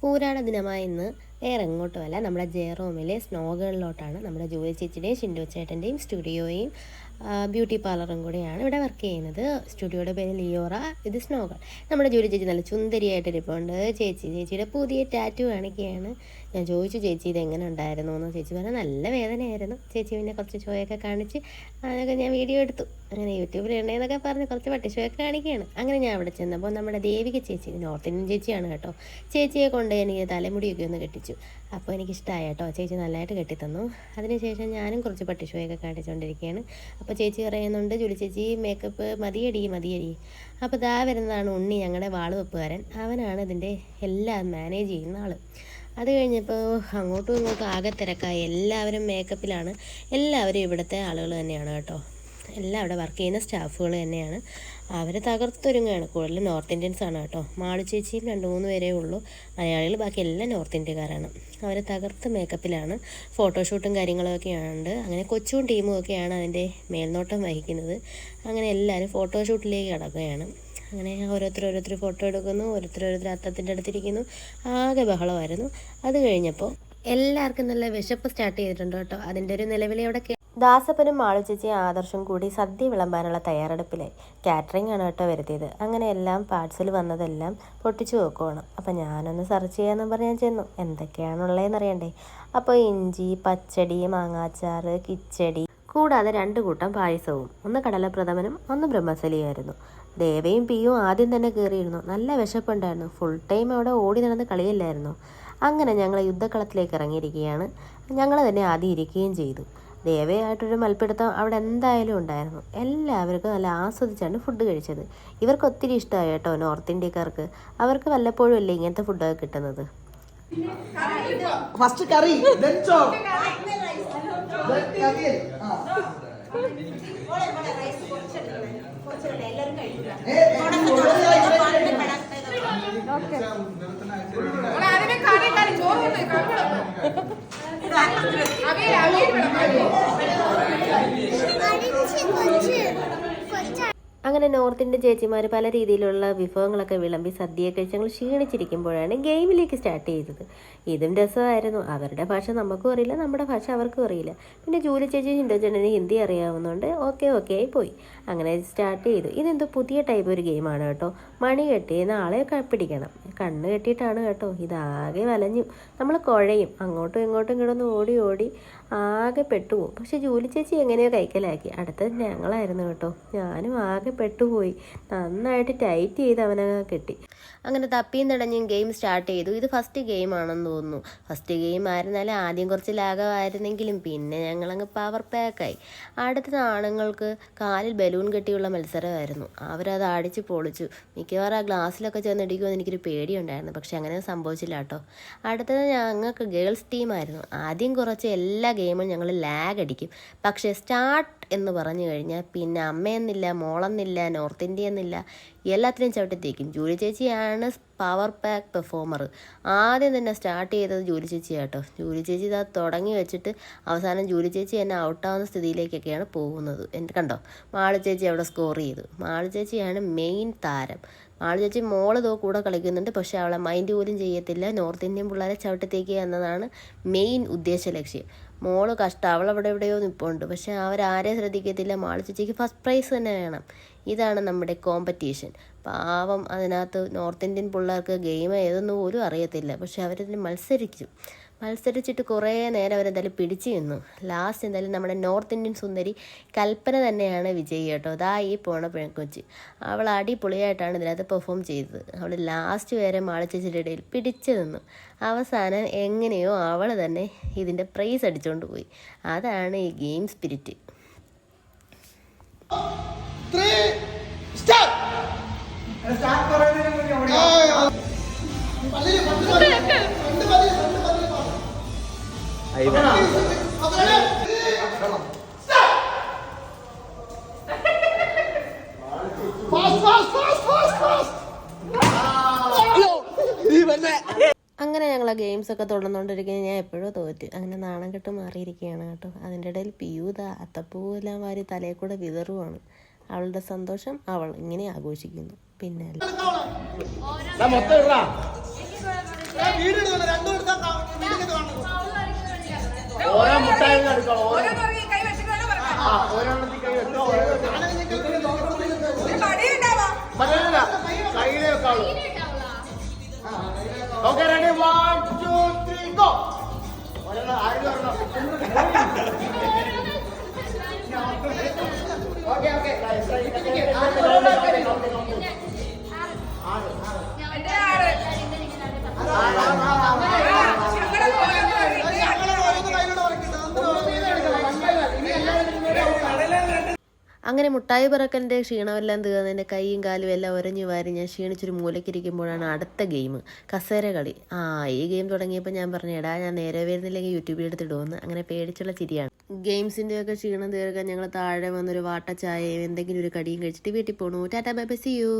പൂരാട ദിനമായ ഇന്ന് വേറെ എങ്ങോട്ടുമല്ല നമ്മുടെ ജെറോമിലെ സ്നോകളിലോട്ടാണ്. നമ്മുടെ ജോലി ചേച്ചിയുടെയും ഷിൻഡു ചേട്ടൻ്റെയും സ്റ്റുഡിയോയും ബ്യൂട്ടി പാർലറും കൂടെയാണ് ഇവിടെ വർക്ക് ചെയ്യുന്നത്. സ്റ്റുഡിയോയുടെ പേര് ലിയോറ, ഇത് സ്നോകൾ. നമ്മുടെ ജോലി ചേച്ചി നല്ല ചുന്ദരിയായിട്ടിരിപ്പുണ്ട്. ചേച്ചിയുടെ പുതിയ ടാറ്റു കാണിക്കുകയാണ്. ഞാൻ ചോദിച്ചു ചേച്ചി ഇത് എങ്ങനെ ഉണ്ടായിരുന്നു എന്ന്. ചേച്ചി പറഞ്ഞാൽ നല്ല വേദനയായിരുന്നു. ചേച്ചി പിന്നെ കുറച്ച് ഷോയൊക്കെ കാണിച്ച് അതൊക്കെ ഞാൻ വീഡിയോ എടുത്തു. അങ്ങനെ യൂട്യൂബിൽ ഉണ്ടെന്നൊക്കെ പറഞ്ഞ് കുറച്ച് പട്ടിഷോയൊക്കെ കാണിക്കുകയാണ്. അങ്ങനെ ഞാൻ അവിടെ ചെന്നപ്പോൾ നമ്മുടെ ദേവിക ചേച്ചി, നോർത്ത് ഇന്ത്യൻ ചേച്ചിയാണ് കേട്ടോ, ചേച്ചിയെ കൊണ്ട് എനിക്ക് തലമുടിയൊക്കെ ഒന്ന് കെട്ടിച്ചു. അപ്പോൾ എനിക്കിഷ്ടമായി കേട്ടോ. ചേച്ചി നല്ലതായിട്ട് കെട്ടിത്തന്നു. അതിനുശേഷം ഞാനും കുറച്ച് പട്ടിഷോയൊക്കെ കാണിച്ചുകൊണ്ടിരിക്കുകയാണ്. അപ്പോൾ ചേച്ചി പറയുന്നുണ്ട്, ജോലി ചേച്ചി മേക്കപ്പ് മതിയടി. അപ്പോൾ ദാ വരുന്നതാണ് ഉണ്ണി, ഞങ്ങളുടെ വാളുവെപ്പുകാരൻ. അവനാണ് ഇതിൻ്റെ എല്ലാം മാനേജ് ചെയ്യുന്ന ആൾ. അത് കഴിഞ്ഞപ്പോൾ അങ്ങോട്ടും ഇങ്ങോട്ടും ആകെ തിരക്കായി. എല്ലാവരും മേക്കപ്പിലാണ്. എല്ലാവരും ഇവിടുത്തെ ആളുകൾ തന്നെയാണ് കേട്ടോ. എല്ലാം അവിടെ വർക്ക് ചെയ്യുന്ന സ്റ്റാഫുകൾ തന്നെയാണ്. അവർ തകർത്തൊരുങ്ങുകയാണ്. കൂടുതൽ നോർത്ത് ഇന്ത്യൻസ് ആണ് കേട്ടോ. മാളു ചേച്ചിയും 2-3 പേരേ ഉള്ളൂ മലയാളികൾ, ബാക്കി എല്ലാം നോർത്ത് ഇന്ത്യക്കാരാണ്. അവർ തകർത്ത് മേക്കപ്പിലാണ്. ഫോട്ടോഷൂട്ടും കാര്യങ്ങളൊക്കെയുണ്ട്. അങ്ങനെ കൊച്ചും ടീമും ഒക്കെയാണ് അതിൻ്റെ മേൽനോട്ടം വഹിക്കുന്നത്. അങ്ങനെ എല്ലാവരും ഫോട്ടോഷൂട്ടിലേക്ക് കടക്കുകയാണ്. അങ്ങനെ ഓരോരുത്തർ ഫോട്ടോ എടുക്കുന്നു, ഓരോരുത്തർ അത്തത്തിൻ്റെ അടുത്തിരിക്കുന്നു. ആകെ ബഹളമായിരുന്നു. അത് കഴിഞ്ഞപ്പോൾ എല്ലാവർക്കും നല്ല വിശപ്പ് സ്റ്റാർട്ട് ചെയ്തിട്ടുണ്ട് കേട്ടോ. അതിൻ്റെ ഒരു നിലവിലെ അവിടെ ദാസപ്പനും മാളു ചേച്ചിയും ആദർശം കൂടി സദ്യ വിളമ്പാനുള്ള തയ്യാറെടുപ്പിലായി. കാറ്ററിംഗ് ആണ് കേട്ടോ വരുത്തിയത്. അങ്ങനെ എല്ലാം പാഴ്സൽ വന്നതെല്ലാം പൊട്ടിച്ചു വെക്കുവാണ്. അപ്പം ഞാനൊന്ന് സെർച്ച് ചെയ്യാമെന്ന് പറഞ്ഞ് ചെന്നു. എന്തൊക്കെയാണുള്ളതെന്ന് അറിയണ്ടേ. അപ്പോൾ ഇഞ്ചി, പച്ചടി, മാങ്ങാച്ചാറ്, കിച്ചടി, കൂടാതെ 2 കൂട്ടം പായസവും, ഒന്ന് കടലപ്രഥമനും ഒന്ന് ബ്രഹ്മസലിയായിരുന്നു. ദേവയും പിയും ആദ്യം തന്നെ കയറിയിരുന്നു. നല്ല വിശപ്പുണ്ടായിരുന്നു. ഫുൾ ടൈം അവിടെ ഓടി നടന്ന് കളിയില്ലായിരുന്നു. അങ്ങനെ ഞങ്ങൾ യുദ്ധക്കളത്തിലേക്ക് ഇറങ്ങിയിരിക്കുകയാണ്. ഞങ്ങൾ തന്നെ ആദ്യം ഇരിക്കുകയും ചെയ്തു. ദേവയായിട്ടൊരു മൽപ്പിടുത്തം അവിടെ എന്തായാലും ഉണ്ടായിരുന്നു. എല്ലാവർക്കും നല്ല ആസ്വദിച്ചാണ് ഫുഡ് കഴിച്ചത്. ഇവർക്ക് ഒത്തിരി ഇഷ്ടമായി കേട്ടോ, നോർത്ത് ഇന്ത്യക്കാർക്ക്. അവർക്ക് വല്ലപ്പോഴും അല്ലേ ഇങ്ങനത്തെ ഫുഡൊക്കെ കിട്ടുന്നത്. ഫസ്റ്റ് കറി, then chop. Then curry. അങ്ങനെ നോർത്ത് ഇന്ത്യൻ ചേച്ചിമാർ പല രീതിയിലുള്ള വിഭവങ്ങളൊക്കെ വിളമ്പി സദ്യ കഴിച്ച് ഞങ്ങൾ ക്ഷീണിച്ചിരിക്കുമ്പോഴാണ് ഗെയിമിലേക്ക് സ്റ്റാർട്ട് ചെയ്തത്. ഇതും രസമായിരുന്നു. അവരുടെ ഭാഷ നമുക്കും അറിയില്ല, നമ്മുടെ ഭാഷ അവർക്കും അറിയില്ല. പിന്നെ ജൂലി ചേച്ചി ഷിൻഡോ ചേട്ടന് ഹിന്ദി അറിയാവുന്നതുകൊണ്ട് ഓക്കെ ആയി പോയി. അങ്ങനെ സ്റ്റാർട്ട് ചെയ്തു. ഇതെന്തോ പുതിയ ടൈപ്പ് ഒരു ഗെയിമാണ് കേട്ടോ. മണി കെട്ടിയെന്ന് ആളെ പിടിക്കണം. കണ്ണ് കെട്ടിയിട്ടാണ് കേട്ടോ. ഇതാകെ വലഞ്ഞു. നമ്മൾ കുഴയും. അങ്ങോട്ടും ഇങ്ങോട്ടും കിടന്ന് ഓടി ആകെ പെട്ടുപോകും. പക്ഷെ ജൂലി ചേച്ചി എങ്ങനെയോ കൈക്കലാക്കി. അടുത്തത് ഞങ്ങളായിരുന്നു കേട്ടോ. ഞാനും ആകെ പെട്ടുപോയി. നന്നായിട്ട് ടൈറ്റ് ചെയ്ത് അവനെ കെട്ടി. അങ്ങനെ തപ്പിയും തടഞ്ഞും ഗെയിം സ്റ്റാർട്ട് ചെയ്തു. ഇത് ഫസ്റ്റ് ഗെയിമാണെന്ന് തോന്നുന്നു. ഫസ്റ്റ് ഗെയിം ആയിരുന്നാലും ആദ്യം കുറച്ച് ലാഘവമായിരുന്നെങ്കിലും പിന്നെ ഞങ്ങളങ്ങ് പവർ പാക്കായി. അടുത്തത് ആണുങ്ങൾക്ക് കാലിൽ ബലൂൺ കെട്ടിയുള്ള മത്സരമായിരുന്നു. അവരത് അടിച്ച് പൊളിച്ചു. മിക്കവാറും ആ ഗ്ലാസ്സിലൊക്കെ ചെന്നിടിക്കുമെന്ന് എനിക്കൊരു പേടിയുണ്ടായിരുന്നു. പക്ഷെ അങ്ങനെ സംഭവിച്ചില്ല കേട്ടോ. അടുത്തത് ഞങ്ങൾക്ക് ഗേൾസ് ടീമായിരുന്നു. ആദ്യം കുറച്ച് എല്ലാ ഗെയിമും ഞങ്ങൾ ലാഗ് അടിക്കും. പക്ഷേ സ്റ്റാർട്ട് എന്ന് പറഞ്ഞു കഴിഞ്ഞാൽ പിന്നെ അമ്മയെന്നില്ല, മോളെന്നില്ല, നോർത്ത് ഇന്ത്യ എന്നില്ല, എല്ലാത്തിനും ചവിട്ടിത്തേക്കും. ജൂലി ചേച്ചിയാണ് പവർ പാക്ക് പെർഫോമർ. ആദ്യം തന്നെ സ്റ്റാർട്ട് ചെയ്തത് ജൂലി ചേച്ചി കേട്ടോ. ജൂലി ചേച്ചി ഇതാ തുടങ്ങി വെച്ചിട്ട് അവസാനം ജൂലി ചേച്ചി എന്നെ ഔട്ടാവുന്ന സ്ഥിതിയിലേക്കൊക്കെയാണ് പോകുന്നത്. കണ്ടോ, മാളു ചേച്ചി അവിടെ സ്കോർ ചെയ്തു. മാളു ചേച്ചിയാണ് മെയിൻ താരം. മാളു ചേച്ചി മോള് കൂടെ കളിക്കുന്നുണ്ട്. പക്ഷേ അവളെ മൈൻഡ് പോലും ചെയ്യത്തില്ല. നോർത്ത് ഇന്ത്യൻ പിള്ളേരെ ചവിട്ടത്തേക്കുക എന്നതാണ് മെയിൻ ഉദ്ദേശ ലക്ഷ്യം. മോള് കഷ്ടം, അവളവിടെ എവിടെയോ നിൽപ്പുണ്ട്. പക്ഷെ അവരാരെയും ശ്രദ്ധിക്കത്തില്ല. മാളു ചേച്ചിക്ക് ഫസ്റ്റ് പ്രൈസ് തന്നെ വേണം. ഇതാണ് നമ്മുടെ കോമ്പറ്റീഷൻ. പാവം, അതിനകത്ത് നോർത്ത് ഇന്ത്യൻ പിള്ളേർക്ക് ഗെയിം ഏതൊന്നും പോലും അറിയത്തില്ല. പക്ഷെ അവരിതിന് മത്സരിച്ചിട്ട് കുറേ നേരം അവരെന്തായാലും പിടിച്ചു നിന്നു. ലാസ്റ്റ് എന്തായാലും നമ്മുടെ നോർത്ത് ഇന്ത്യൻ സുന്ദരി കൽപ്പന തന്നെയാണ് വിജയി കേട്ടോ. അതാ ഈ പോണ പെൺകൊച്ച്. അവൾ അടിപൊളിയായിട്ടാണ് ഇതിനകത്ത് പെർഫോം ചെയ്തത്. അവൾ ലാസ്റ്റ് വരെ മാളു ചേച്ചിയുടെ ഇടയിൽ പിടിച്ചു നിന്നു. അവസാനം എങ്ങനെയോ അവൾ തന്നെ ഇതിൻ്റെ പ്രൈസ് അടിച്ചുകൊണ്ട് പോയി. അതാണ് ഈ ഗെയിം സ്പിരിറ്റ്. അങ്ങനെ ഞങ്ങൾ ആ ഗെയിംസൊക്കെ തുടർന്നുകൊണ്ടിരിക്കുന്നത് ഞാൻ എപ്പോഴോ തോറ്റ്. അങ്ങനെ നാണം കെട്ട് മാറിയിരിക്കുകയാണ് കേട്ടോ. അതിൻ്റെ ഇടയിൽ പിയൂത അത്തപ്പൂവെല്ലാം വാരി തലയിൽ കൂടെ വിതറുവാണ്. അവളുടെ സന്തോഷം അവൾ ഇങ്ങനെ ആഘോഷിക്കുന്നു. പിന്നെ വീട് എടുക്കണം, രണ്ടും എടുത്താൽ വീടിന് കാണുന്നു. ഓരോ മുട്ടായി എടുക്കണം. ഓരോന്നൊരു കൈ വെച്ചിട്ടാണ് പറഞ്ഞത്. ഓരോണ്ണത്തിൽ കൈ വെച്ചോ. ഒരു മടിയുണ്ടാവാ. മറ്റല്ല കയ്യിലേ വെക്കാളൂ. Okay ready 1 2 3 go. ഒരെണ്ണം ആരും ഒരെണ്ണം. ഓക്കെ ഓക്കെ എന്റെ ആള്. ഞങ്ങളുടെ ഓരോന്ന് അങ്ങനെ ഓരോന്ന് കയ്യിലൂടെ ഉറക്കിയിട്ട് അങ്ങനെ മുട്ടായി പറക്കൻ്റെ ക്ഷീണമെല്ലാം തീർന്ന് എൻ്റെ കൈയും കാലും എല്ലാം ഉരഞ്ഞു വാരി ഞാൻ ക്ഷീണിച്ചൊരു മൂലക്കിരിക്കുമ്പോഴാണ് അടുത്ത ഗെയിം കസേര കളി. ഈ ഗെയിം തുടങ്ങിയപ്പോൾ ഞാൻ പറഞ്ഞു എടാ ഞാൻ നേരെ വരുന്നില്ലെങ്കിൽ യൂട്യൂബിൽ എടുത്തിടുമെന്ന്. അങ്ങനെ പേടിച്ചുള്ള ചിരിയാണ്. ഗെയിംസിൻ്റെയൊക്കെ ക്ഷീണം തീർക്കാൻ ഞങ്ങൾ താഴെ വന്നൊരു വാട്ട ചായയും എന്തെങ്കിലും ഒരു കടിയും കഴിച്ചിട്ട് വീട്ടിൽ പോണു. Tata bye bye, see U.